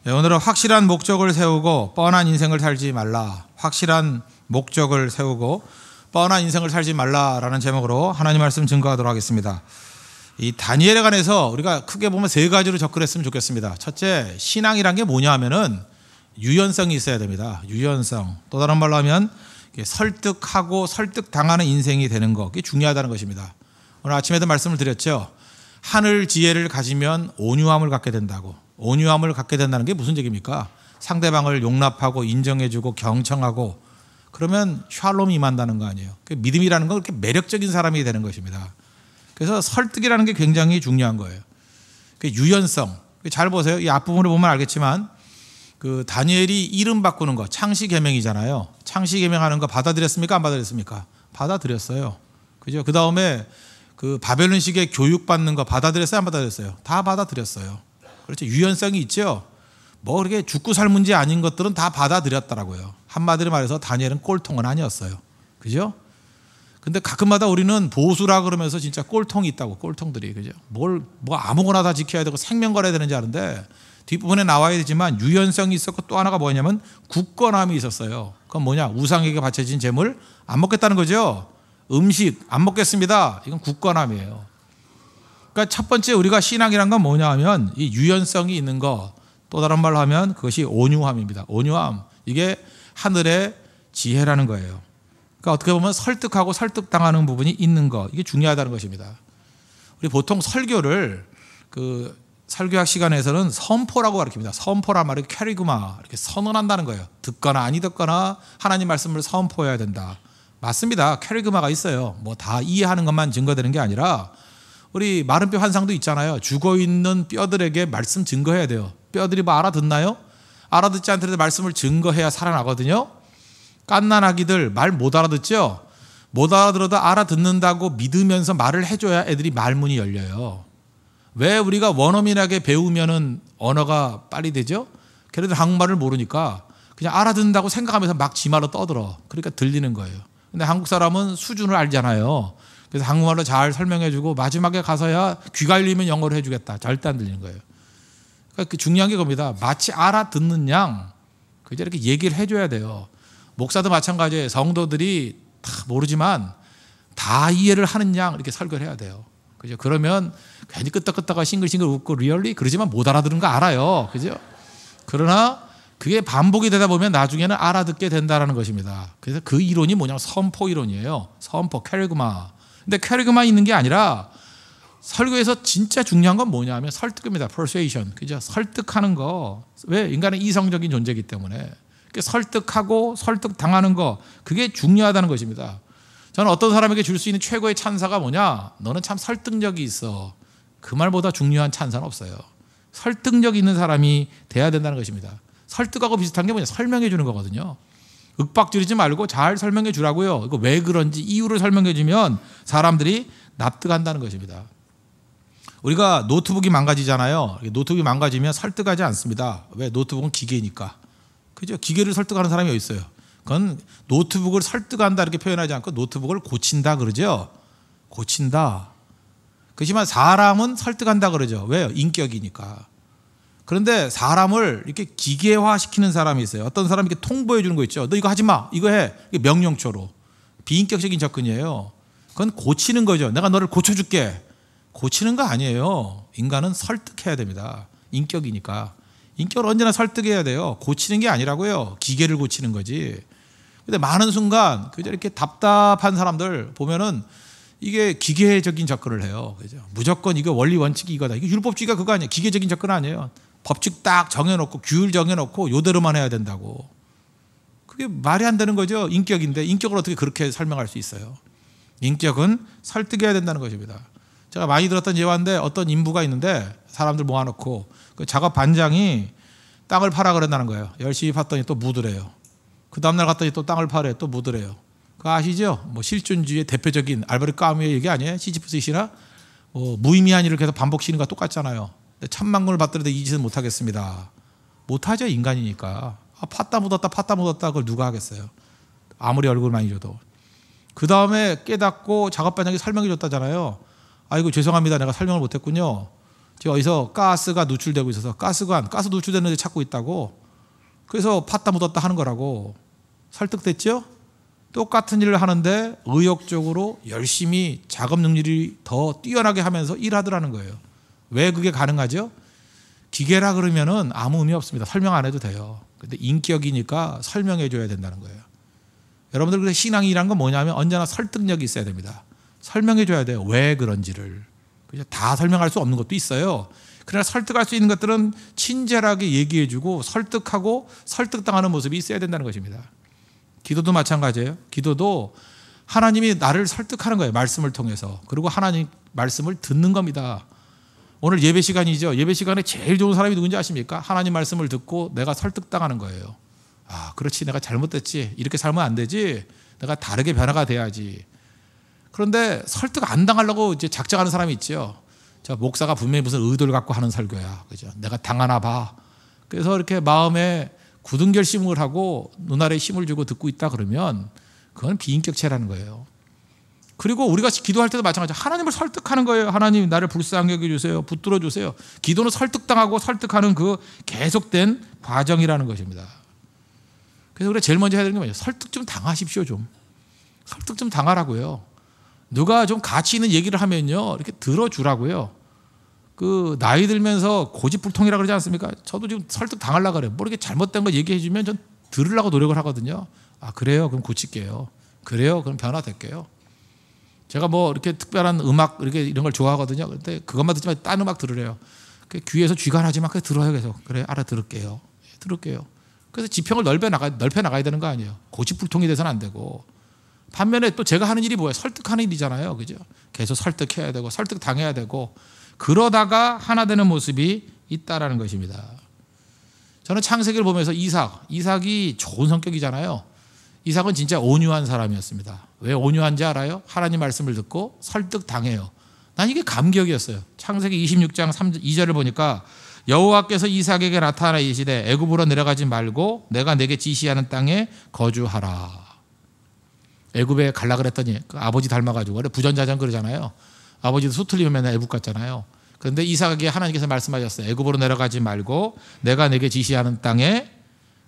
네, 오늘은 확실한 목적을 세우고 뻔한 인생을 살지 말라. 확실한 목적을 세우고 뻔한 인생을 살지 말라라는 제목으로 하나님 말씀 증거하도록 하겠습니다. 이 다니엘에 관해서 우리가 크게 보면 세 가지로 접근했으면 좋겠습니다. 첫째, 신앙이란 게 뭐냐 하면은 유연성이 있어야 됩니다. 유연성. 또 다른 말로 하면 설득하고 설득당하는 인생이 되는 거, 그게 중요하다는 것입니다. 오늘 아침에도 말씀을 드렸죠. 하늘 지혜를 가지면 온유함을 갖게 된다고. 온유함을 갖게 된다는 게 무슨 얘기입니까? 상대방을 용납하고 인정해주고 경청하고 그러면 샬롬이 임한다는 거 아니에요. 믿음이라는 건 그렇게 매력적인 사람이 되는 것입니다. 그래서 설득이라는 게 굉장히 중요한 거예요. 유연성. 잘 보세요. 이 앞부분을 보면 알겠지만 그 다니엘이 이름 바꾸는 거 창시계명이잖아요. 창시계명하는 거 받아들였습니까? 안 받아들였습니까? 받아들였어요. 그죠? 그 다음에 그 바벨론식의 교육받는 거 받아들였어요? 안 받아들였어요? 다 받아들였어요. 그렇죠. 유연성이 있죠. 뭐 그렇게 죽고 살 문제 아닌 것들은 다 받아들였더라고요. 한마디로 말해서 다니엘은 꼴통은 아니었어요. 그죠? 근데 가끔마다 우리는 보수라 그러면서 진짜 꼴통이 있다고, 꼴통들이. 그죠? 뭐 아무거나 다 지켜야 되고 생명 걸어야 되는지 아는데 뒷부분에 나와야 되지만 유연성이 있었고 또 하나가 뭐냐면 굳건함이 있었어요. 그건 뭐냐? 우상에게 바쳐진 재물 안 먹겠다는 거죠. 음식 안 먹겠습니다. 이건 굳건함이에요. 그러니까 첫 번째 우리가 신앙이란 건 뭐냐 하면 이 유연성이 있는 거, 또 다른 말로 하면 그것이 온유함입니다. 온유함. 이게 하늘의 지혜라는 거예요. 그러니까 어떻게 보면 설득하고 설득당하는 부분이 있는 거, 이게 중요하다는 것입니다. 우리 보통 설교를 그 설교학 시간에서는 선포라고 가르칩니다. 선포란 말이 캐리그마, 이렇게 선언한다는 거예요. 듣거나 아니 듣거나 하나님 말씀을 선포해야 된다. 맞습니다. 캐리그마가 있어요. 뭐 다 이해하는 것만 증거되는 게 아니라 우리 마른 뼈 환상도 있잖아요. 죽어있는 뼈들에게 말씀 증거해야 돼요. 뼈들이 뭐 알아듣나요? 알아듣지 않더라도 말씀을 증거해야 살아나거든요. 갓난아기들 말 못 알아듣죠? 못 알아들어도 알아듣는다고 믿으면서 말을 해줘야 애들이 말문이 열려요. 왜 우리가 원어민에게 배우면은 언어가 빨리 되죠? 걔네들 한국말을 모르니까 그냥 알아듣는다고 생각하면서 막 지 말로 떠들어. 그러니까 들리는 거예요. 근데 한국 사람은 수준을 알잖아요. 그래서 한국말로 잘 설명해주고 마지막에 가서야 귀가 열리면 영어로 해주겠다. 절대 안 들리는 거예요. 그러니까 중요한 게 겁니다. 마치 알아듣는 양 그저 이렇게 얘기를 해줘야 돼요. 목사도 마찬가지예요. 성도들이 다 모르지만 다 이해를 하는 양 이렇게 설교를 해야 돼요. 그죠? 그러면 괜히 끄떡끄떡하고 싱글싱글 웃고 리얼리 그러지만 못 알아들은 거 알아요. 그죠? 그러나 그게 반복이 되다 보면 나중에는 알아듣게 된다는 것입니다. 그래서 그 이론이 뭐냐면 선포 이론이에요. 선포, 캐리그마. 근데 캐리그마 있는 게 아니라 설교에서 진짜 중요한 건 뭐냐면 설득입니다. persuasion. 그죠? 설득하는 거. 왜? 인간은 이성적인 존재이기 때문에. 설득하고 설득당하는 거. 그게 중요하다는 것입니다. 저는 어떤 사람에게 줄 수 있는 최고의 찬사가 뭐냐? 너는 참 설득력이 있어. 그 말보다 중요한 찬사는 없어요. 설득력 있는 사람이 돼야 된다는 것입니다. 설득하고 비슷한 게 뭐냐? 설명해 주는 거거든요. 윽박지르지 말고 잘 설명해 주라고요. 이거 왜 그런지 이유를 설명해 주면 사람들이 납득한다는 것입니다. 우리가 노트북이 망가지잖아요. 노트북이 망가지면 설득하지 않습니다. 왜? 노트북은 기계니까. 그죠? 기계를 설득하는 사람이 어디 있어요? 그건 노트북을 설득한다 이렇게 표현하지 않고 노트북을 고친다 그러죠. 고친다. 그렇지만 사람은 설득한다 그러죠. 왜요? 인격이니까. 그런데 사람을 이렇게 기계화시키는 사람이 있어요. 어떤 사람이 이렇게 통보해 주는 거 있죠. 너 이거 하지 마. 이거 해. 이게 명령초로. 비인격적인 접근이에요. 그건 고치는 거죠. 내가 너를 고쳐줄게. 고치는 거 아니에요. 인간은 설득해야 됩니다. 인격이니까. 인격을 언제나 설득해야 돼요. 고치는 게 아니라고요. 기계를 고치는 거지. 근데 많은 순간 그저 이렇게 답답한 사람들 보면은 이게 기계적인 접근을 해요. 그죠? 무조건 이거 원리 원칙이 이거다. 이게 율법주의가 그거 아니에요. 기계적인 접근 아니에요. 법칙 딱 정해놓고 규율 정해놓고 요대로만 해야 된다고. 그게 말이 안 되는 거죠. 인격인데 인격을 어떻게 그렇게 설명할 수 있어요? 인격은 설득해야 된다는 것입니다. 제가 많이 들었던 예화인데 어떤 인부가 있는데 사람들 모아놓고 그 작업 반장이 땅을 파라 그런다는 거예요. 열심히 팠더니 또 묻으래요. 그 다음날 갔더니 또 땅을 파래 또 묻으래요. 그거 아시죠? 뭐 실존주의의 대표적인 알베르 까뮈의 얘기 아니에요? 시지프스 시나 무의미한 일을 계속 반복시키는 거 똑같잖아요. 천만군을 받더라도 이 짓은 못하겠습니다. 못하죠. 인간이니까. 팠다 묻었다 그걸 누가 하겠어요. 아무리 얼굴 많이 줘도. 그 다음에 깨닫고 작업반장이 설명해 줬다잖아요. 아이고 죄송합니다. 내가 설명을 못했군요. 지금 어디서 가스가 누출되고 있어서 가스 누출되는 데 찾고 있다고. 그래서 팠다 묻었다 하는 거라고. 설득됐죠? 똑같은 일을 하는데 의욕적으로 열심히 작업 능률이 더 뛰어나게 하면서 일하더라는 거예요. 왜 그게 가능하죠? 기계라 그러면은 아무 의미 없습니다. 설명 안 해도 돼요. 근데 인격이니까 설명해 줘야 된다는 거예요. 여러분들 근데 신앙이란 건 뭐냐면 언제나 설득력이 있어야 됩니다. 설명해 줘야 돼요. 왜 그런지를. 다 설명할 수 없는 것도 있어요. 그러나 설득할 수 있는 것들은 친절하게 얘기해 주고 설득하고 설득당하는 모습이 있어야 된다는 것입니다. 기도도 마찬가지예요. 기도도 하나님이 나를 설득하는 거예요. 말씀을 통해서. 그리고 하나님 말씀을 듣는 겁니다. 오늘 예배 시간이죠. 예배 시간에 제일 좋은 사람이 누군지 아십니까? 하나님 말씀을 듣고 내가 설득당하는 거예요. 아, 그렇지. 내가 잘못됐지. 이렇게 살면 안 되지. 내가 다르게 변화가 돼야지. 그런데 설득 안 당하려고 이제 작정하는 사람이 있죠. 저 목사가 분명히 무슨 의도를 갖고 하는 설교야. 그죠? 내가 당하나 봐. 그래서 이렇게 마음에 굳은 결심을 하고 눈알에 힘을 주고 듣고 있다 그러면 그건 비인격체라는 거예요. 그리고 우리가 기도할 때도 마찬가지죠. 하나님을 설득하는 거예요. 하나님 나를 불쌍하게 여겨주세요. 붙들어 주세요. 기도는 설득당하고 설득하는 그 계속된 과정이라는 것입니다. 그래서 우리가 제일 먼저 해야 되는 게 뭐예요? 설득 좀 당하십시오. 좀 설득 좀 당하라고요. 누가 좀 가치 있는 얘기를 하면요 이렇게 들어주라고요. 그 나이 들면서 고집불통이라 그러지 않습니까? 저도 지금 설득 당하려고 그래요. 뭐 이렇게 잘못된 거 얘기해 주면 전 들으려고 노력을 하거든요. 아, 그래요? 그럼 고칠게요. 그래요? 그럼 변화될게요. 제가 뭐 이렇게 특별한 음악 이런 걸 좋아하거든요. 근데 그것만 듣지 말고 딴 음악 들으래요. 귀에서 쥐관하지만 그냥 들어요. 계속. 그래, 알아들을게요. 들을게요. 그래서 지평을 넓혀 나가야 되는 거 아니에요. 고집불통이 돼서는 안 되고. 반면에 또 제가 하는 일이 뭐예요? 설득하는 일이잖아요. 그죠? 계속 설득해야 되고 설득 당해야 되고 그러다가 하나 되는 모습이 있다라는 것입니다. 저는 창세기를 보면서 이삭이 좋은 성격이잖아요. 이삭은 진짜 온유한 사람이었습니다. 왜 온유한지 알아요? 하나님 말씀을 듣고 설득 당해요. 난 이게 감격이었어요. 창세기 26장 2절을 보니까 여호와께서 이삭에게 나타나 이르시되 애굽으로 내려가지 말고 내가 내게 지시하는 땅에 거주하라. 애굽에 갈라 그랬더니 아버지 닮아가지고 원래 부전자전 그러잖아요. 아버지도 수틀리면 맨날 애굽 갔잖아요. 그런데 이삭에게 하나님께서 말씀하셨어요. 애굽으로 내려가지 말고 내가 내게 지시하는 땅에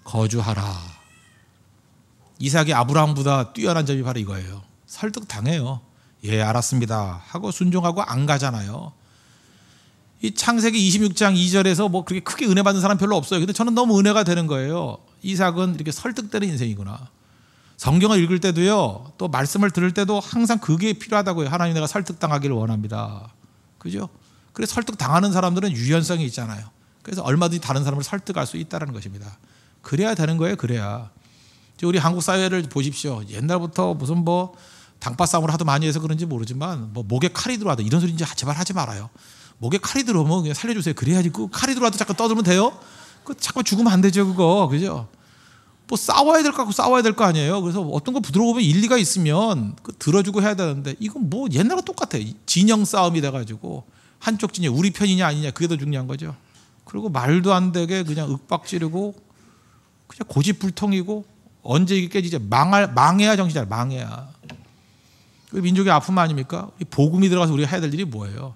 거주하라. 이삭이 아브라함보다 뛰어난 점이 바로 이거예요. 설득 당해요. 예, 알았습니다 하고 순종하고 안 가잖아요. 이 창세기 26장 2절에서 뭐 그렇게 크게 은혜 받는 사람 별로 없어요. 근데 저는 너무 은혜가 되는 거예요. 이삭은 이렇게 설득되는 인생이구나. 성경을 읽을 때도요, 또 말씀을 들을 때도 항상 그게 필요하다고요. 하나님 내가 설득당하기를 원합니다. 그죠? 그래서 설득당하는 사람들은 유연성이 있잖아요. 그래서 얼마든지 다른 사람을 설득할 수 있다는 것입니다. 그래야 되는 거예요. 그래야. 우리 한국 사회를 보십시오. 옛날부터 무슨 뭐 당파 싸움을 하도 많이 해서 그런지 모르지만 뭐 목에 칼이 들어와도 이런 소리 이제 제발 하지 말아요. 목에 칼이 들어오면 그냥 살려주세요. 그래야지. 그 칼이 들어와도 자꾸 떠들면 돼요? 그 자꾸 죽으면 안 되죠. 그거. 그죠? 뭐 싸워야 될 거 같고 싸워야 될 거 아니에요. 그래서 어떤 거 부드러우면 일리가 있으면 그 들어주고 해야 되는데 이건 뭐 옛날과 똑같아요. 진영 싸움이 돼가지고 한쪽 진영 우리 편이냐 아니냐 그게 더 중요한 거죠. 그리고 말도 안 되게 그냥 윽박지르고 그냥 고집불통이고 언제 이게 깨지지? 망해야 정신이야. 망해야. 민족의 아픔 아닙니까? 복음이 들어가서 우리가 해야 될 일이 뭐예요?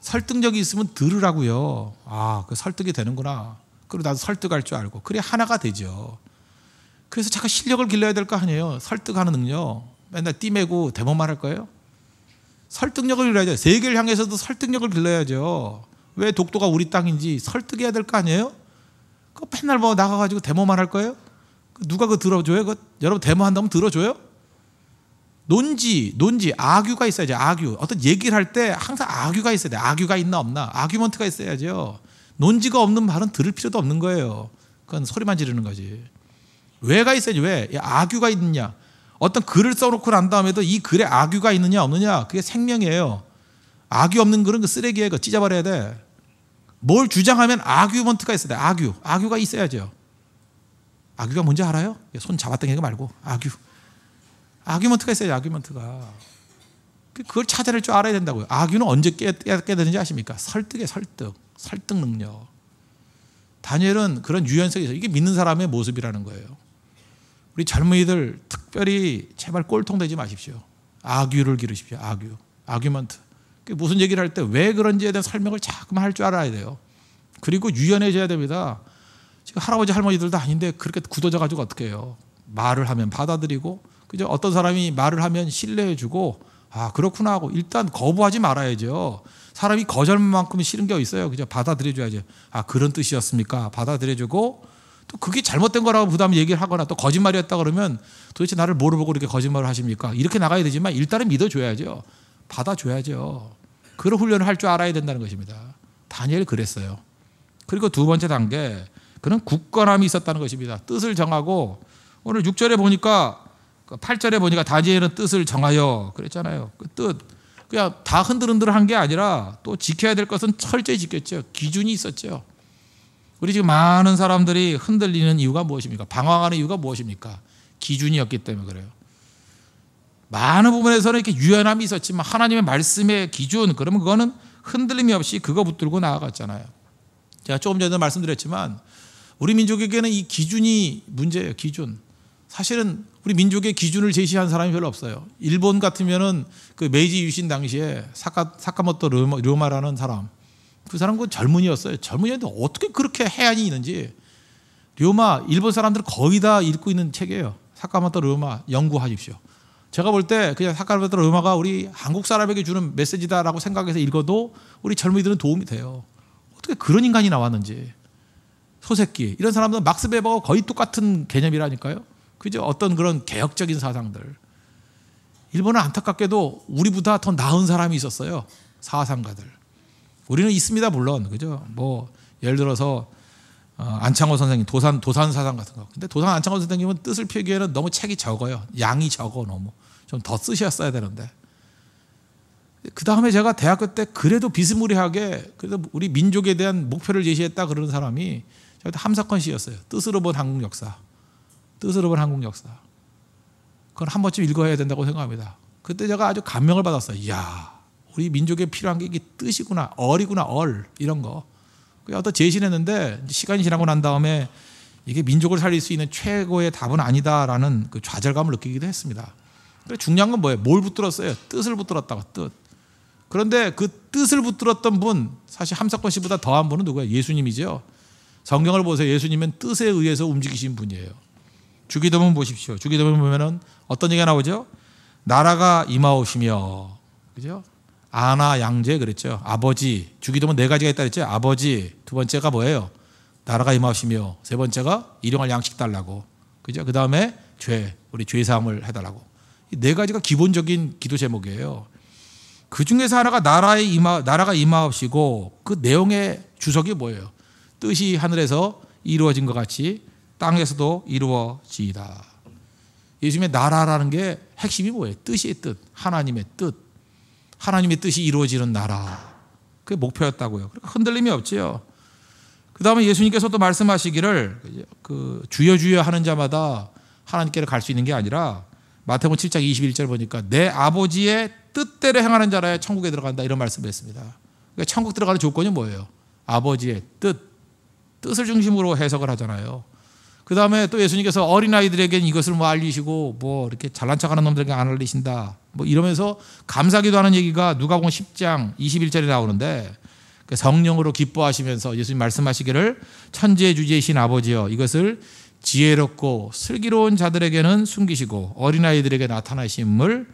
설득력이 있으면 들으라고요. 아, 그 설득이 되는구나. 그리고 나도 설득할 줄 알고. 그래 하나가 되죠. 그래서 잠깐 실력을 길러야 될 거 아니에요. 설득하는 능력. 맨날 띠매고 대모만 할 거예요? 설득력을 길러야죠. 세계를 향해서도 설득력을 길러야죠. 왜 독도가 우리 땅인지 설득해야 될 거 아니에요? 그 맨날 뭐 나가가지고 데모만 할 거예요? 누가 그거 들어줘요? 여러분 데모한다면 들어줘요? 논지, 아규가 있어야죠. 아규. 어떤 얘기를 할 때 항상 아규가 있어야 돼요. 아규가 있나 없나. 아규먼트가 있어야죠. 논지가 없는 말은 들을 필요도 없는 거예요. 그건 소리만 지르는 거지. 왜가 있어야지. 왜? 아규가 있느냐. 어떤 글을 써놓고 난 다음에도 이 글에 아규가 있느냐 없느냐. 그게 생명이에요. 아규 없는 글은 그 쓰레기예요. 그거 찢어버려야 돼. 뭘 주장하면 아규먼트가 있어야 돼. 아규가 있어야죠. 아규가 뭔지 알아요? 손 잡았던 거 말고 아규먼트가 있어야죠. 아규먼트가. 그걸 찾아낼 줄 알아야 된다고요. 아규는 언제 깨닫는지 아십니까? 설득이에요. 설득 능력. 다니엘은 그런 유연성이 있어요. 이게 믿는 사람의 모습이라는 거예요. 우리 젊은이들 특별히 제발 꼴통되지 마십시오. 아규를 기르십시오. 아규먼트. 무슨 얘기를 할 때 왜 그런지에 대한 설명을 자꾸만 할 줄 알아야 돼요. 그리고 유연해져야 됩니다. 지금 할아버지 할머니들도 아닌데 그렇게 굳어져 가지고 어떻게 해요. 말을 하면 받아들이고, 그죠? 어떤 사람이 말을 하면 신뢰해주고, 아 그렇구나 하고 일단 거부하지 말아야죠. 사람이 거절만큼 싫은 게 있어요. 그죠? 받아들여줘야죠. 아 그런 뜻이었습니까? 받아들여주고, 또 그게 잘못된 거라고 부담 얘기를 하거나 또 거짓말이었다 그러면 도대체 나를 뭐로 보고 이렇게 거짓말을 하십니까? 이렇게 나가야 되지만 일단은 믿어줘야죠. 받아줘야죠. 그런 훈련을 할 줄 알아야 된다는 것입니다. 다니엘이 그랬어요. 그리고 두 번째 단계, 그는 굳건함이 있었다는 것입니다. 뜻을 정하고, 오늘 6절에 보니까 8절에 보니까 다니엘은 뜻을 정하여 그랬잖아요. 그 뜻 그냥 다 흔들흔들한 게 아니라 또 지켜야 될 것은 철저히 지켰죠. 기준이 있었죠. 우리 지금 많은 사람들이 흔들리는 이유가 무엇입니까? 방황하는 이유가 무엇입니까? 기준이 없기 때문에 그래요. 많은 부분에서는 이렇게 유연함이 있었지만 하나님의 말씀의 기준, 그러면 그거는 흔들림이 없이 그거 붙들고 나아갔잖아요. 제가 조금 전에 말씀드렸지만 우리 민족에게는 이 기준이 문제예요. 기준. 사실은 우리 민족의 기준을 제시한 사람이 별로 없어요. 일본 같으면은 그 메이지 유신 당시에 사카모토 료마라는 사람, 그 사람은 젊은이였어요. 젊은이인데 어떻게 그렇게 해안이 있는지. 료마, 일본 사람들 거의 다 읽고 있는 책이에요. 사카모토 료마 연구하십시오. 제가 볼 때 그냥 사카모토 료마가 우리 한국 사람에게 주는 메시지다라고 생각해서 읽어도 우리 젊은이들은 도움이 돼요. 어떻게 그런 인간이 나왔는지. 소새끼 이런 사람들은 막스 베버가 거의 똑같은 개념이라니까요. 그죠? 어떤 그런 개혁적인 사상들. 일본은 안타깝게도 우리보다 더 나은 사람이 있었어요. 사상가들. 우리는 있습니다, 물론. 그죠? 뭐 예를 들어서 안창호 선생님 도산 사상 같은 거. 근데 도산 안창호 선생님은 뜻을 펴기에는 너무 책이 적어요. 양이 적어 너무. 좀 더 쓰셨어야 되는데. 그 다음에 제가 대학교 때 그래도 비스무리하게 그래도 우리 민족에 대한 목표를 제시했다 그러는 사람이 함석헌 씨였어요. 뜻으로 본 한국 역사. 뜻으로 본 한국 역사. 그건 한 번쯤 읽어야 된다고 생각합니다. 그때 제가 아주 감명을 받았어요. 이야, 우리 민족에 필요한 게 이게 뜻이구나, 얼이구나, 이런 거. 어떤 제시를 했는데 시간이 지나고 난 다음에 이게 민족을 살릴 수 있는 최고의 답은 아니다라는 그 좌절감을 느끼기도 했습니다. 중요한 건 뭐예요? 뭘 붙들었어요? 뜻을 붙들었다고, 뜻. 그런데 그 뜻을 붙들었던 분, 사실 함석헌 씨보다 더한 분은 누구예요? 예수님이죠. 성경을 보세요. 예수님은 뜻에 의해서 움직이신 분이에요. 주기도문 보십시오. 주기도문 보면은 어떤 얘기가 나오죠? 나라가 임하오시며, 그죠? 아나 양제 그랬죠. 아버지. 주기도문 4가지가 있다 그랬죠. 아버지. 두 번째가 뭐예요? 나라가 임하오시며. 세 번째가 일용할 양식 달라고. 그죠? 그 다음에 죄. 우리 죄 사함을 해달라고. 이 4가지가 기본적인 기도 제목이에요. 그 중에서 하나가 나라가 임하옵시고, 그 내용의 주석이 뭐예요? 뜻이 하늘에서 이루어진 것 같이 땅에서도 이루어지이다. 예수님의 나라라는 게 핵심이 뭐예요? 뜻이의 뜻, 하나님의 뜻. 하나님의 뜻이 이루어지는 나라. 그게 목표였다고요. 그러니까 흔들림이 없지요. 그 다음에 예수님께서도 말씀하시기를 그 주여 주여 하는 자마다 하나님께로 갈 수 있는 게 아니라 마태복음 7장 21절 보니까 내 아버지의 뜻대로 행하는 자라야 천국에 들어간다, 이런 말씀을 했습니다. 그러니까 천국 들어가는 조건이 뭐예요? 아버지의 뜻을 중심으로 해석을 하잖아요. 그 다음에 또 예수님께서 어린아이들에게는 이것을 뭐 알리시고 뭐 이렇게 잘난 척하는 놈들에게 안 알리신다 뭐 이러면서 감사기도 하는 얘기가 누가복음 10장 21절에 나오는데, 성령으로 기뻐하시면서 예수님 말씀하시기를 천지의 주제이신 아버지여 이것을 지혜롭고 슬기로운 자들에게는 숨기시고 어린아이들에게 나타나심을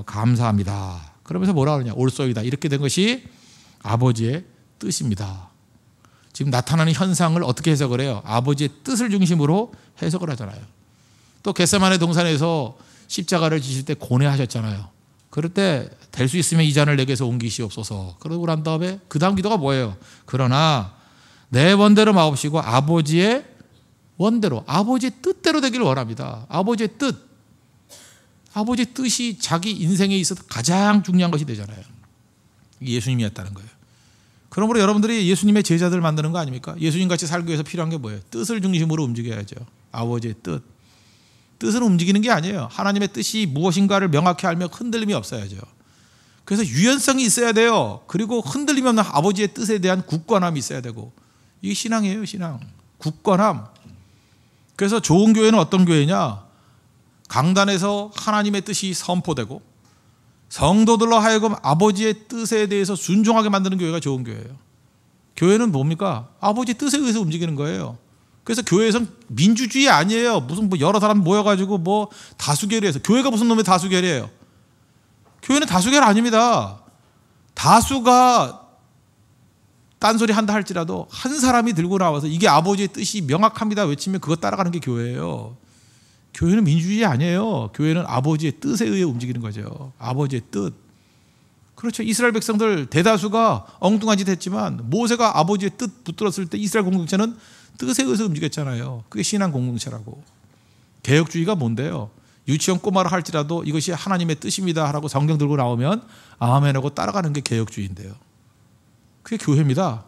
감사합니다. 그러면서 뭐라 그러냐? 옳소이다. 이렇게 된 것이 아버지의 뜻입니다. 지금 나타나는 현상을 어떻게 해석을 해요? 아버지의 뜻을 중심으로 해석을 하잖아요. 또 겟세마네 동산에서 십자가를 지실 때 고뇌하셨잖아요. 그럴 때 될 수 있으면 이 잔을 내게서 옮기시옵소서. 그러고 난 다음에 그 다음 기도가 뭐예요? 그러나 내 원대로 마옵시고 아버지의 원대로, 아버지의 뜻대로 되기를 원합니다. 아버지의 뜻. 아버지의 뜻이 자기 인생에 있어서 가장 중요한 것이 되잖아요. 이게 예수님이었다는 거예요. 그러므로 여러분들이 예수님의 제자들 만드는 거 아닙니까? 예수님같이 살기 위해서 필요한 게 뭐예요? 뜻을 중심으로 움직여야죠. 아버지의 뜻. 뜻은 움직이는 게 아니에요. 하나님의 뜻이 무엇인가를 명확히 알면 흔들림이 없어야죠. 그래서 유연성이 있어야 돼요. 그리고 흔들림이 없는 아버지의 뜻에 대한 굳건함이 있어야 되고. 이게 신앙이에요, 신앙. 굳건함. 그래서 좋은 교회는 어떤 교회냐? 강단에서 하나님의 뜻이 선포되고 성도들로 하여금 아버지의 뜻에 대해서 순종하게 만드는 교회가 좋은 교회예요. 교회는 뭡니까? 아버지 뜻에 의해서 움직이는 거예요. 그래서 교회에서는 민주주의 아니에요. 무슨 뭐 여러 사람 모여가지고 뭐 다수결이해서. 교회가 무슨 놈의 다수결이에요? 교회는 다수결 아닙니다. 다수가 딴소리 한다 할지라도 한 사람이 들고 나와서 이게 아버지의 뜻이 명확합니다 외치면 그거 따라가는 게 교회예요. 교회는 민주주의 아니에요. 교회는 아버지의 뜻에 의해 움직이는 거죠. 아버지의 뜻. 그렇죠. 이스라엘 백성들 대다수가 엉뚱한 짓 했지만 모세가 아버지의 뜻 붙들었을 때 이스라엘 공동체는 뜻에 의해서 움직였잖아요. 그게 신앙 공동체라고. 개혁주의가 뭔데요? 유치원 꼬마라 할지라도 이것이 하나님의 뜻입니다 하라고 성경 들고 나오면 아멘하고 따라가는 게 개혁주의인데요. 그게 교회입니다.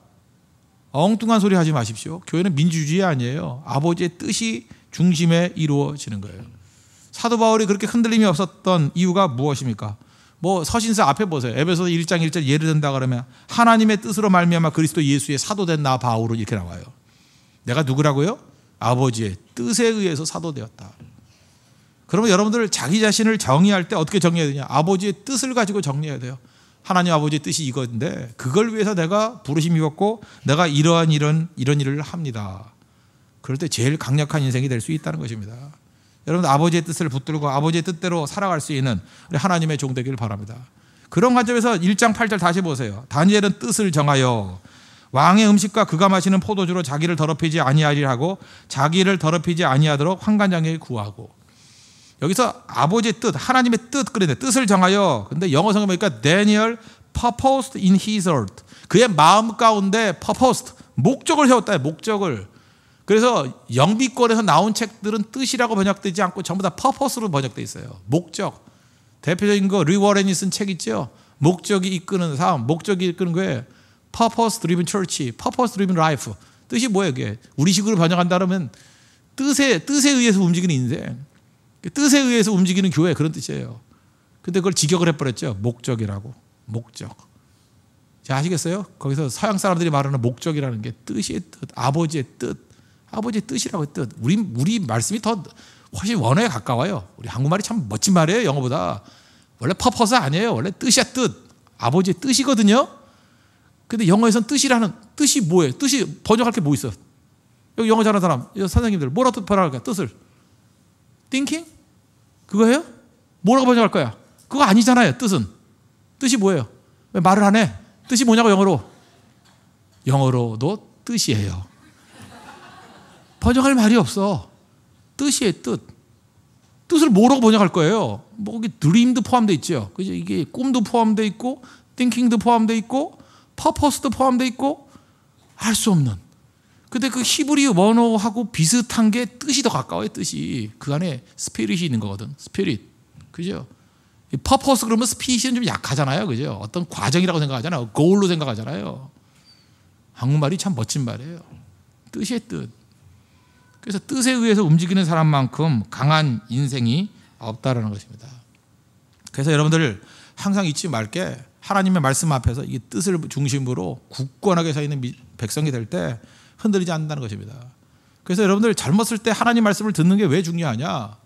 엉뚱한 소리 하지 마십시오. 교회는 민주주의 아니에요. 아버지의 뜻이 중심에 이루어지는 거예요. 사도 바울이 그렇게 흔들림이 없었던 이유가 무엇입니까? 뭐 서신서 앞에 보세요. 에베소서 1장 1절 예를 든다 그러면 하나님의 뜻으로 말미암아 그리스도 예수의 사도된 나 바울은 이렇게 나와요. 내가 누구라고요? 아버지의 뜻에 의해서 사도되었다. 그러면 여러분들 자기 자신을 정의할 때 어떻게 정의해야 되냐? 아버지의 뜻을 가지고 정리해야 돼요. 하나님 아버지의 뜻이 이건데 그걸 위해서 내가 부르심 입었고 내가 이러한 이런 일을 합니다. 그럴 때 제일 강력한 인생이 될 수 있다는 것입니다. 여러분 아버지의 뜻을 붙들고 아버지의 뜻대로 살아갈 수 있는 우리 하나님의 종 되기를 바랍니다. 그런 관점에서 1장 8절 다시 보세요. 다니엘은 뜻을 정하여 왕의 음식과 그가 마시는 포도주로 자기를 더럽히지 아니하리라 하고 자기를 더럽히지 아니하도록 환관장에게 구하고. 여기서 아버지의 뜻, 하나님의 뜻 그런데 뜻을 정하여. 근데 영어 성경 보니까 Daniel purposed in his heart. 그의 마음 가운데 purposed 목적을 세웠다. 목적을. 그래서 영비권에서 나온 책들은 뜻이라고 번역되지 않고 전부 다 purpose로 번역되어 있어요. 목적. 대표적인 거 리워렌이 쓴 책 있죠. 목적이 이끄는 삶, 목적이 이끄는 거에 purpose driven church, purpose driven life. 뜻이 뭐예요? 이게 우리식으로 번역한다 그러면 뜻에 의해서 움직이는 인생, 뜻에 의해서 움직이는 교회 그런 뜻이에요. 근데 그걸 직역을 해버렸죠. 목적이라고. 목적. 자, 아시겠어요? 거기서 서양 사람들이 말하는 목적이라는 게 뜻의 뜻, 아버지의 뜻. 아버지의 뜻이라고 뜻. 우리 말씀이 더 훨씬 원어에 가까워요. 우리 한국말이 참 멋진 말이에요. 영어보다. 원래 purpose 아니에요. 원래 뜻이야 뜻. 아버지의 뜻이거든요. 근데 영어에서는 뜻이 뭐예요? 뜻이 번역할 게 뭐 있어? 여기 영어 잘하는 사람, 선생님들 뭐라고 번역할까? 뜻을 thinking? 그거예요? 뭐라고 번역할 거야? 그거 아니잖아요. 뜻이 뭐예요? 왜 말을 안 해? 뜻이 뭐냐고 영어로도 뜻이에요. 번역할 말이 없어. 뜻이에요. 뜻을 뭐라고 번역할 거예요? 뭐 여기 dream도 포함되어 있죠. 그죠? 이게 꿈도 포함되어 있고 thinking도 포함되어 있고 purpose도 포함되어 있고 알 수 없는. 근데 그 히브리 원어하고 비슷한 게 뜻이 더 가까워요. 뜻이. 그 안에 스피릿이 있는 거거든. 스피릿. 그죠? purpose 그러면 스피릿은 좀 약하잖아요. 그죠? 어떤 과정이라고 생각하잖아요. goal로 생각하잖아요. 한국말이 참 멋진 말이에요. 뜻의 뜻. 그래서 뜻에 의해서 움직이는 사람만큼 강한 인생이 없다라는 것입니다. 그래서 여러분들 항상 잊지 말게 하나님의 말씀 앞에서 이 뜻을 중심으로 굳건하게 서 있는 백성이 될 때 흔들리지 않는다는 것입니다. 그래서 여러분들 젊었을 때 하나님 말씀을 듣는 게 왜 중요하냐?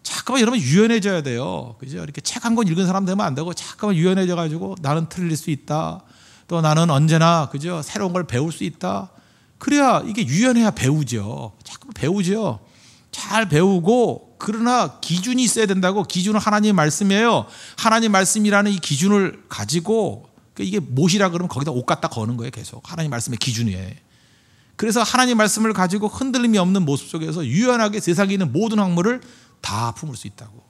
잠깐만 여러분 유연해져야 돼요. 그죠? 이렇게 책 한 권 읽은 사람 되면 안 되고 잠깐만 유연해져 가지고 나는 틀릴 수 있다. 또 나는 언제나 그죠? 새로운 걸 배울 수 있다. 그래야 이게 유연해야 배우죠. 자꾸 배우죠. 잘 배우고 그러나 기준이 있어야 된다고. 기준은 하나님의 말씀이에요. 하나님 말씀이라는 이 기준을 가지고 이게 못이라 그러면 거기다 옷 갖다 거는 거예요. 계속 하나님 말씀의 기준이에요. 그래서 하나님 말씀을 가지고 흔들림이 없는 모습 속에서 유연하게 세상에 있는 모든 학문을 다 품을 수 있다고.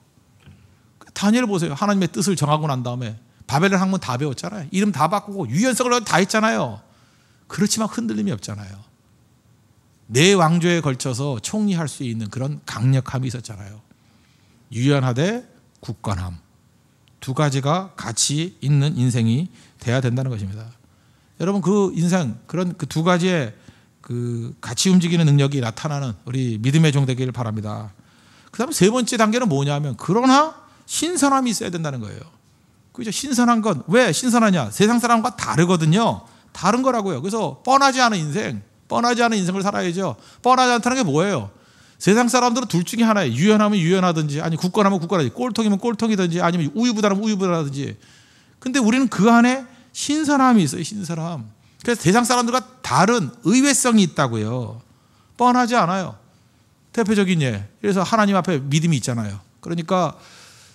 다니엘 보세요. 하나님의 뜻을 정하고 난 다음에 바벨론 학문 다 배웠잖아요. 이름 다 바꾸고 유연성을 다 했잖아요. 그렇지만 흔들림이 없잖아요. 네 왕조에 걸쳐서 총리할 수 있는 그런 강력함이 있었잖아요. 유연하되 굳건함. 두 가지가 같이 있는 인생이 돼야 된다는 것입니다. 여러분 그 인생 그런 그 두 가지의 그 같이 움직이는 능력이 나타나는 우리 믿음의 종 되기를 바랍니다. 그 다음에 세 번째 단계는 뭐냐면 그러나 신선함이 있어야 된다는 거예요. 그죠? 신선한 건 왜 신선하냐? 세상 사람과 다르거든요. 다른 거라고요. 그래서 뻔하지 않은 인생을 살아야죠. 뻔하지 않다는 게 뭐예요? 세상 사람들은 둘 중에 하나예요. 유연하면 유연하든지, 아니 굳건하면 굳건하든지, 꼴통이면 꼴통이든지, 아니면 우유부단하면 우유부단하든지. 근데 우리는 그 안에 신선함이 있어요. 신선함. 그래서 세상 사람들과 다른 의외성이 있다고요. 뻔하지 않아요. 대표적인 예. 그래서 하나님 앞에 믿음이 있잖아요. 그러니까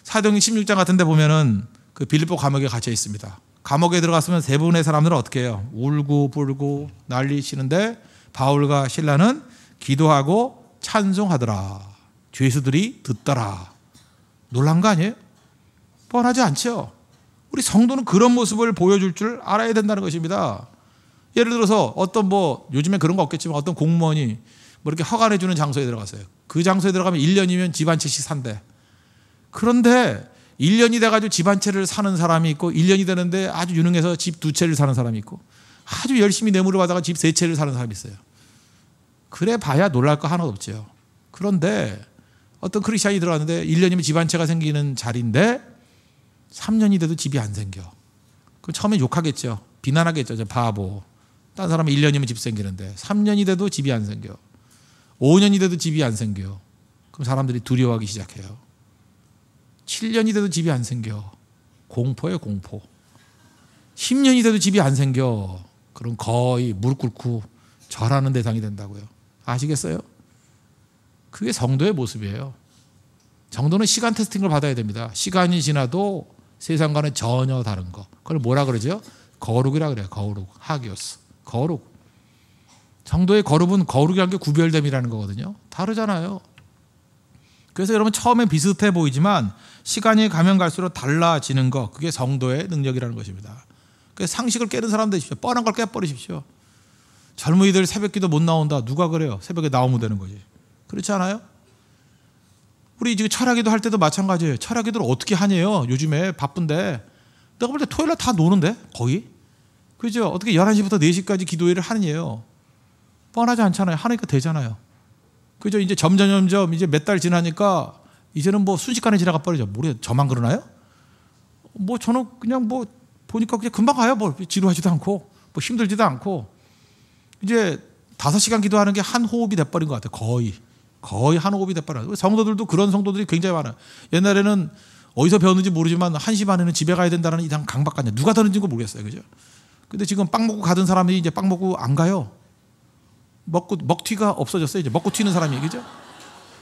사도행전 16장 같은 데 보면은 그 빌립보 감옥에 갇혀 있습니다. 감옥에 들어갔으면 대부분의 사람들은 어떻게 해요? 울고 불고 난리치는데 바울과 실라는 기도하고 찬송하더라. 죄수들이 듣더라. 놀란 거 아니에요? 뻔하지 않죠? 우리 성도는 그런 모습을 보여줄 줄 알아야 된다는 것입니다. 예를 들어서 어떤 요즘에 그런 거 없겠지만 어떤 공무원이 이렇게 허가해 주는 장소에 들어갔어요. 그 장소에 들어가면 1년이면 집 한 채씩 산대. 그런데 1년이 돼가지고 집 한 채를 사는 사람이 있고 1년이 되는데 아주 유능해서 집 2채를 사는 사람이 있고 아주 열심히 뇌물을 받아가 집 3채를 사는 사람이 있어요. 그래 봐야 놀랄 거 하나도 없죠. 그런데 어떤 크리스찬이 들어갔는데 1년이면 집 한 채가 생기는 자리인데 3년이 돼도 집이 안 생겨. 그럼 처음에 욕하겠죠. 비난하겠죠. 저 바보. 딴 사람은 1년이면 집 생기는데 3년이 돼도 집이 안 생겨. 5년이 돼도 집이 안 생겨. 그럼 사람들이 두려워하기 시작해요. 7년이 돼도 집이 안 생겨. 공포예요, 공포. 10년이 돼도 집이 안 생겨. 그럼 거의 무릎 꿇고 절하는 대상이 된다고요. 아시겠어요? 그게 성도의 모습이에요. 정도는 시간 테스팅을 받아야 됩니다. 시간이 지나도 세상과는 전혀 다른 거. 그걸 뭐라 그러죠? 거룩이라 그래요. 거룩. 하기오스. 거룩. 성도의 거룩은 거룩이라는 게 구별됨이라는 거거든요. 다르잖아요. 그래서 여러분 처음엔 비슷해 보이지만 시간이 가면 갈수록 달라지는 거. 그게 성도의 능력이라는 것입니다. 그래서 상식을 깨는 사람 되십시오. 뻔한 걸 깨버리십시오. 젊은이들 새벽기도 못 나온다. 누가 그래요? 새벽에 나오면 되는 거지. 그렇지 않아요? 우리 지금 철학기도 할 때도 마찬가지예요. 철학기도를 어떻게 하냐요? 요즘에 바쁜데. 내가 볼 때 토요일날 다 노는데 거의. 그죠? 어떻게 11시부터 4시까지 기도회를 하느냐요? 뻔하지 않잖아요. 하니까 되잖아요. 그죠? 이제 점점 이제 몇 달 지나니까 이제는 순식간에 지나가 버리죠. 모르겠어요. 저만 그러나요? 저는 그냥 보니까 그냥 금방 가요. 지루하지도 않고 힘들지도 않고 이제 5시간 기도하는 게 한 호흡이 돼버린 것 같아요. 거의 한 호흡이 돼버려요. 성도들도 그런 성도들이 굉장히 많아요. 옛날에는 어디서 배웠는지 모르지만 1시 반에는 집에 가야 된다는 이상 강박관념. 누가 들은지 모르겠어요. 그죠? 근데 지금 빵 먹고 가던 사람이 이제 빵 먹고 안 가요. 먹튀가 없어졌어요. 이제 먹고 튀는 사람이. 그죠?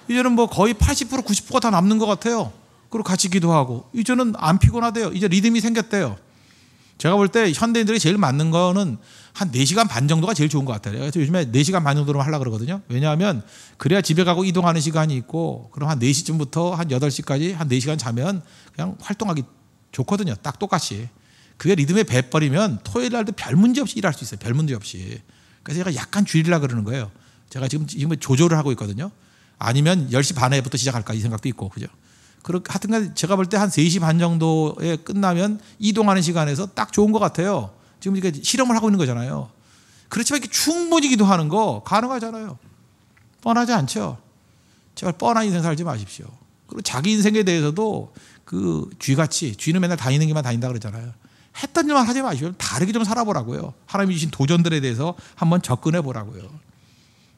이제는 거의 80% 90%가 다 남는 것 같아요. 그리고 같이 기도하고. 이제는 안 피곤하대요. 이제 리듬이 생겼대요. 제가 볼 때 현대인들이 제일 맞는 거는 한 4시간 반 정도가 제일 좋은 것 같아요. 그래서 요즘에 4시간 반 정도로 하려고 그러거든요. 왜냐하면 그래야 집에 가고 이동하는 시간이 있고 그럼 한 4시쯤부터 한 8시까지 한 4시간 자면 그냥 활동하기 좋거든요. 딱 똑같이. 그게 리듬에 배버리면 토요일 날도 별 문제 없이 일할 수 있어요. 별 문제 없이. 그래서 제가 약간 줄이려고 그러는 거예요. 제가 지금 조절을 하고 있거든요. 아니면 10시 반에부터 시작할까 이 생각도 있고. 그죠? 하여튼간 제가 볼 때 한 3시 반 정도에 끝나면 이동하는 시간에서 딱 좋은 것 같아요. 지금 이렇게 실험을 하고 있는 거잖아요. 그렇지만 이렇게 충분히 기도하는 거 가능하잖아요. 뻔하지 않죠. 제발 뻔한 인생 살지 마십시오. 그리고 자기 인생에 대해서도 쥐는 맨날 다니는 길만 다닌다 그러잖아요. 했던 일만 하지 마시고 다르게 좀 살아보라고요. 하나님이 주신 도전들에 대해서 한번 접근해 보라고요.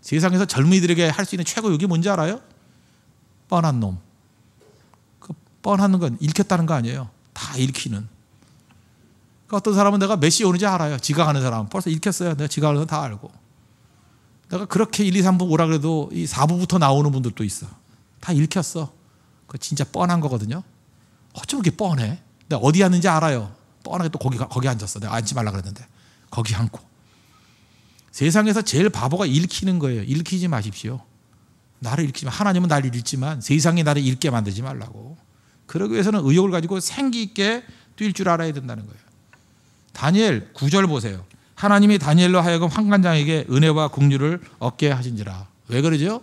세상에서 젊은이들에게 할 수 있는 최고 욕이 뭔지 알아요? 뻔한 놈. 뻔한 건 읽혔다는 거 아니에요. 다 읽히는. 어떤 사람은 내가 몇 시에 오는지 알아요. 지각하는 사람은 벌써 읽혔어요. 내가 지각하는 건 다 알고. 내가 그렇게 1, 2, 3부 오라 그래도 이 4부부터 나오는 분들도 있어. 다 읽혔어. 그거 진짜 뻔한 거거든요. 어쩜 그렇게 뻔해? 내가 어디 앉는지 알아요. 뻔하게 또 거기 앉았어. 내가 앉지 말라 그랬는데 거기 앉고. 세상에서 제일 바보가 읽히는 거예요. 읽히지 마십시오. 나를 읽지 마. 하나님은 나를 읽지만 세상이 나를 읽게 만들지 말라고. 그러기 위해서는 의욕을 가지고 생기 있게 뛸 줄 알아야 된다는 거예요. 다니엘 9절 보세요. 하나님이 다니엘로 하여금 환관장에게 은혜와 긍휼을 얻게 하신지라. 왜 그러죠?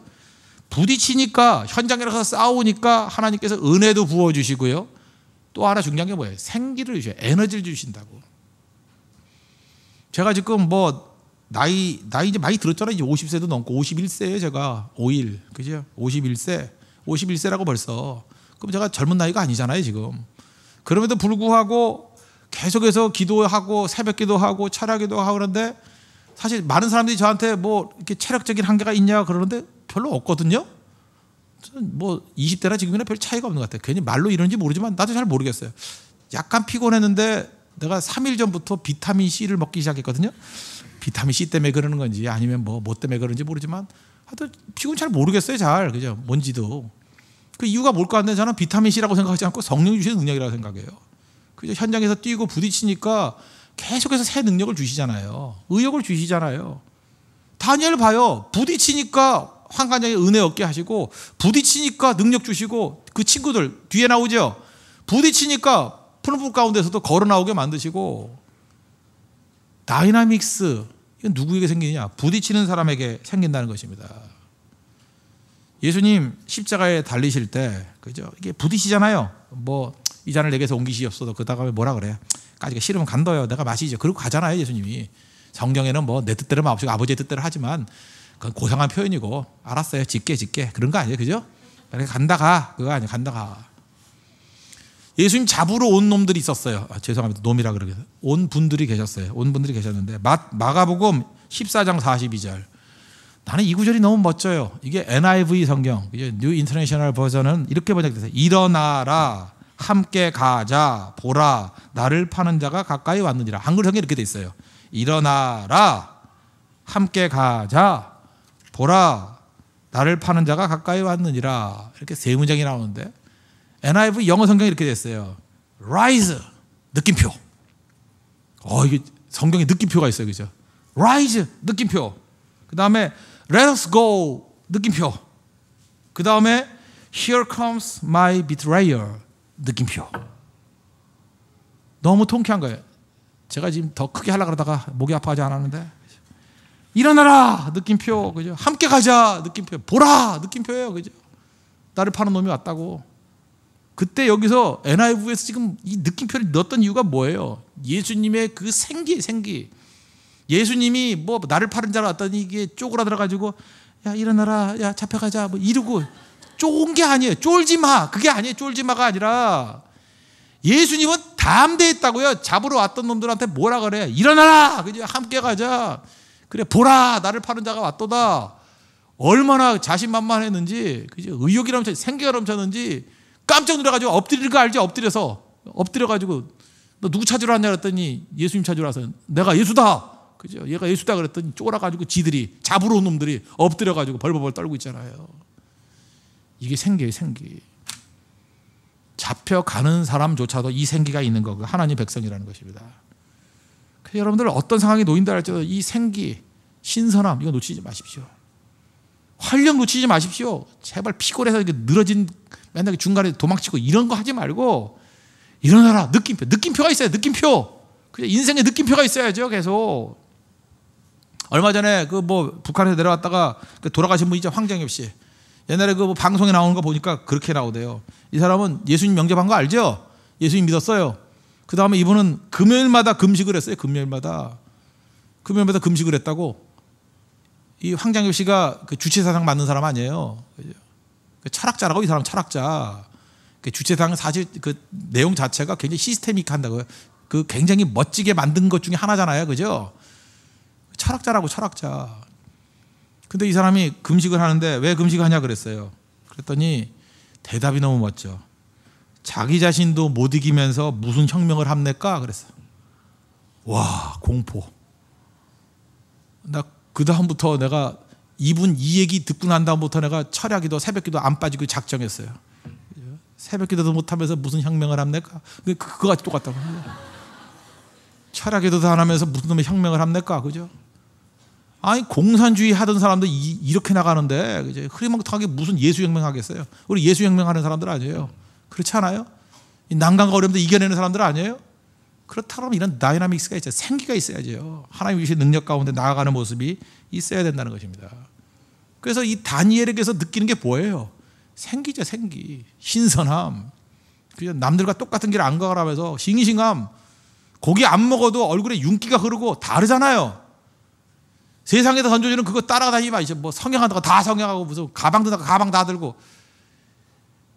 부딪히니까 현장에 가서 싸우니까 하나님께서 은혜도 부어주시고요. 또 하나 중요한 게 뭐예요? 생기를 주셔요. 에너지를 주신다고. 제가 지금 나이 이제 많이 들었잖아요. 이제 50세도 넘고 51세예요. 제가 5일 그죠? 51세라고 벌써. 그럼 제가 젊은 나이가 아니잖아요 지금. 그럼에도 불구하고 계속해서 기도하고 새벽기도 하고 철야기도 하고 그런데 사실 많은 사람들이 저한테 이렇게 체력적인 한계가 있냐 그러는데 별로 없거든요. 뭐 20대나 지금이나 별 차이가 없는 것 같아요. 괜히 말로 이런지 모르지만 나도 잘 모르겠어요. 약간 피곤했는데 내가 3일 전부터 비타민 C를 먹기 시작했거든요. 비타민 C 때문에 그러는 건지 아니면 뭐 때문에 그런지 모르지만 하여튼 피곤 잘 모르겠어요. 잘 그죠? 뭔지도. 그 이유가 뭘까 하는데 저는 비타민 C라고 생각하지 않고 성령이 주시는 능력이라고 생각해요. 그죠? 현장에서 뛰고 부딪히니까 계속해서 새 능력을 주시잖아요. 의욕을 주시잖아요. 다니엘 봐요. 부딪히니까 환관장에 은혜 얻게 하시고 부딪히니까 능력 주시고 그 친구들 뒤에 나오죠. 부딪히니까 푸른 불 가운데서도 걸어 나오게 만드시고 다이나믹스 이건 누구에게 생기느냐? 부딪히는 사람에게 생긴다는 것입니다. 예수님 십자가에 달리실 때 그죠? 이게 부딪히잖아요. 뭐 이 잔을 내게서 옮기시옵소서. 그 다음에 뭐라 그래? 까지가 싫으면 간둬요. 내가 마시죠. 그러고 가잖아요. 예수님이. 성경에는 뭐 내 뜻대로 마옵시고 아버지의 뜻대로 하지만 그건 고상한 표현이고 알았어요. 짓게 그런 거 아니에요. 그죠? 간다 가. 그거 아니에요. 간다 가. 예수님 잡으러 온 놈들이 있었어요. 죄송합니다. 놈이라 그러게. 온 분들이 계셨어요. 온 분들이 계셨는데 마가복음 14장 42절. 나는 이 구절이 너무 멋져요. 이게 NIV 성경, 뉴 인터내셔널 버전은 이렇게 번역돼서 일어나라, 함께 가자, 보라, 나를 파는 자가 가까이 왔느니라. 한글 성경이 이렇게 돼 있어요. 일어나라, 함께 가자, 보라, 나를 파는 자가 가까이 왔느니라. 이렇게 세 문장이 나오는데 NIV 영어 성경이 이렇게 됐어요. Rise, 느낌표. 이게 성경에 느낌표가 있어요. 그죠? Rise, 느낌표. 그 다음에 Let us go, 느낌표. 그 다음에 Here comes my betrayer, 느낌표. 너무 통쾌한 거예요. 제가 지금 더 크게 하려고 그러다가 목이 아파하지 않았는데 일어나라, 느낌표. 그죠? 함께 가자, 느낌표. 보라, 느낌표예요. 그죠? 나를 파는 놈이 왔다고. 그때 여기서 NIV에서 지금 이 느낌표를 넣었던 이유가 뭐예요? 예수님의 그 생기. 예수님이 뭐 나를 파는 자로 왔더니 이게 쪼그라들어가지고 야 일어나라, 야 잡혀가자 뭐 이러고 쫄은 게 아니에요. 쫄지 마. 그게 아니에요. 쫄지 마가 아니라 예수님은 담대했다고요. 잡으러 왔던 놈들한테 뭐라 그래? 일어나라. 그죠? 함께 가자. 그래 보라, 나를 파는 자가 왔도다. 얼마나 자신만만했는지, 그죠? 의욕이 넘쳐, 생기가 넘쳤는지 깜짝 놀라가지고 엎드릴 거 알지? 엎드려가지고 너 누구 찾으러 왔냐 그랬더니 예수님 찾으러 와서 내가 예수다. 그죠? 얘가 예수다 그랬더니 쫄아가지고 지들이 잡으러 온 놈들이 엎드려가지고 벌벌벌 떨고 있잖아요. 이게 생기예요, 생기. 잡혀가는 사람조차도 이 생기가 있는 거고 하나님 백성이라는 것입니다. 그래서 여러분들 어떤 상황에 놓인다 할지라도 이 생기, 신선함 이거 놓치지 마십시오. 활력 놓치지 마십시오. 제발 피곤해서 이렇게 늘어진 맨날 중간에 도망치고 이런 거 하지 말고 일어나라. 느낌표가 있어요. 느낌표. 그냥 인생에 느낌표가 있어야죠. 계속. 얼마 전에 그 뭐 북한에서 내려왔다가 돌아가신 분 있죠. 황정엽 씨. 옛날에 그 방송에 나오는 거 보니까 그렇게 나오대요. 이 사람은 예수님 영접한 거 알죠? 예수님 믿었어요. 그 다음에 이분은 금요일마다 금식을 했어요. 금요일마다 금식을 했다고. 이 황정엽 씨가 그 주체사상 맞는 사람 아니에요. 철학자라고. 이 사람 철학자. 그 주체사상 사실 그 내용 자체가 굉장히 시스테믹한다고요. 그 굉장히 멋지게 만든 것 중에 하나잖아요. 그죠? 철학자라고, 철학자. 근데 이 사람이 금식을 하는데 왜 금식하냐 그랬어요. 그랬더니 대답이 너무 멋져. 자기 자신도 못 이기면서 무슨 혁명을 합니까? 그랬어. 와, 공포. 나 그 다음부터 내가 이분 이 얘기 듣고 난 다음부터 내가 철야기도 새벽기도 안 빠지고 작정했어요. 새벽기도도 못하면서 무슨 혁명을 합니까? 그거 같이 똑같다고. 철야기도도 안 하면서 무슨 놈의 혁명을 합니까? 그죠? 아니 공산주의 하던 사람들 이렇게 나가는데 그죠? 흐리멍텅하게 무슨 예수혁명 하겠어요? 우리 예수혁명 하는 사람들 아니에요? 그렇지 않아요? 이 난간과 어려움도 이겨내는 사람들 아니에요? 그렇다면 이런 다이나믹스가 있어요. 생기가 있어야죠. 하나님 주신 능력 가운데 나아가는 모습이 있어야 된다는 것입니다. 그래서 이 다니엘에게서 느끼는 게 뭐예요? 생기죠. 생기. 신선함. 그냥 남들과 똑같은 길 안 가라면서 싱싱함. 고기 안 먹어도 얼굴에 윤기가 흐르고 다르잖아요. 세상에서 던져주는 그거 따라다니면 이제 뭐 성형한다고 다 성형하고 무슨 가방 든다고 가방 다 들고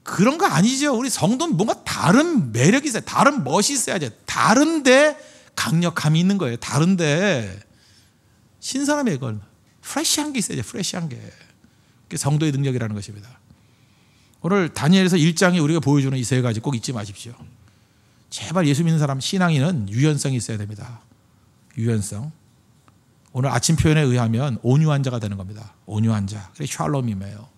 그런 거 아니죠. 우리 성도는 뭔가 다른 매력이 있어요. 다른 멋이 있어야죠. 다른데 강력함이 있는 거예요. 다른데 신선함이 이걸 프레시한 게 있어야죠. 프레시한 게. 그게 성도의 능력이라는 것입니다. 오늘 다니엘에서 1장이 우리가 보여주는 이 세 가지 꼭 잊지 마십시오. 제발 예수 믿는 사람 신앙인은 유연성이 있어야 됩니다. 유연성. 오늘 아침 표현에 의하면 온유한 자가 되는 겁니다. 온유한 자. 그래 샬롬이에요.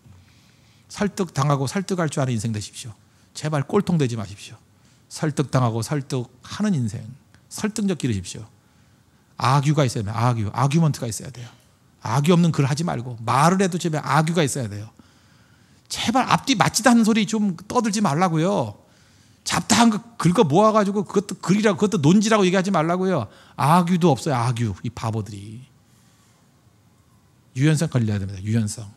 설득당하고 설득할 줄 아는 인생 되십시오. 제발 꼴통되지 마십시오. 설득당하고 설득하는 인생. 설득력 기르십시오. 아규가 있어야 돼요. 아규먼트가 있어야 돼요. 아규 없는 글 하지 말고 말을 해도 집에 아규가 있어야 돼요. 제발 앞뒤 맞지도 않는 소리 좀 떠들지 말라고요. 잡다한 거 긁어 모아가지고 그것도 글이라고 그것도 논지라고 얘기하지 말라고요. 아규도 없어요. 아규. 이 바보들이. 유연성 걸려야 됩니다. 유연성.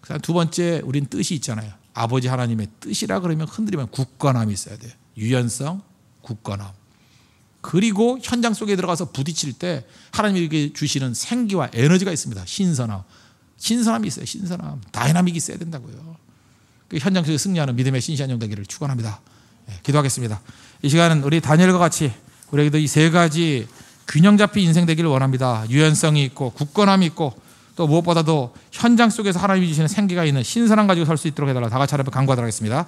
그다음 두 번째 우린 뜻이 있잖아요. 아버지 하나님의 뜻이라 그러면 흔들리면 굳건함이 있어야 돼요. 유연성, 굳건함. 그리고 현장 속에 들어가서 부딪힐 때 하나님에게 주시는 생기와 에너지가 있습니다. 신선함이 있어요. 신선함. 다이나믹이 있어야 된다고요. 그 현장 속에 승리하는 믿음의 신실한 영 되기를 축원합니다. 기도하겠습니다. 이 시간은 우리 다니엘과 같이 우리에게도 이 세 가지 균형 잡힌 인생 되기를 원합니다. 유연성이 있고 굳건함이 있고 또 무엇보다도 현장 속에서 하나님이 주시는 생기가 있는 신선함 가지고 설 수 있도록 해달라. 다 같이 하나님 간구하도록 하겠습니다.